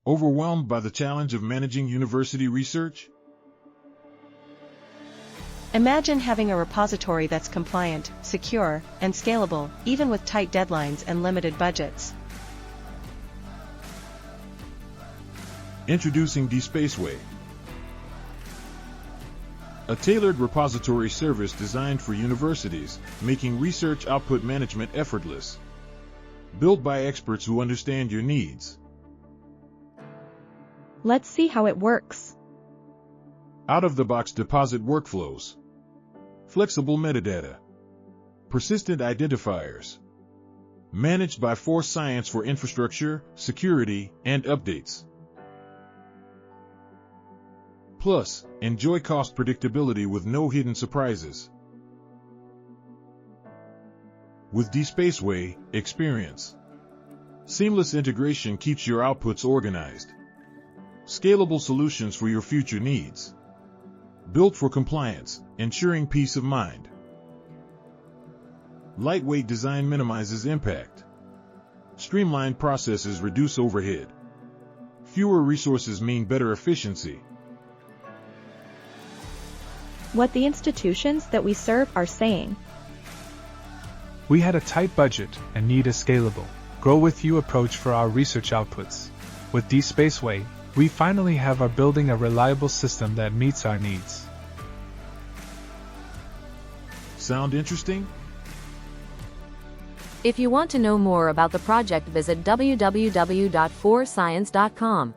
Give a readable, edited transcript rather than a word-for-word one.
Overwhelmed by the challenge of managing university research? Imagine having a repository that's compliant, secure, and scalable, even with tight deadlines and limited budgets. Introducing DSpaceWay, a tailored repository service designed for universities, making research output management effortless. Built by experts who understand your needs. Let's see how it works. Out-of-the-box deposit workflows. Flexible metadata. Persistent identifiers. Managed by Force Science for infrastructure, security, and updates. Plus, enjoy cost predictability with no hidden surprises. With DSpaceWay, experience. Seamless integration keeps your outputs organized. Scalable solutions for your future needs. Built for compliance, ensuring peace of mind. Lightweight design minimizes impact. Streamlined processes reduce overhead. Fewer resources mean better efficiency. What the institutions that we serve are saying. We had a tight budget and need a scalable, grow-with-you approach for our research outputs. With DSpaceWay, we finally are building a reliable system that meets our needs. Sound interesting? If you want to know more about the project, visit www.forcescience.com.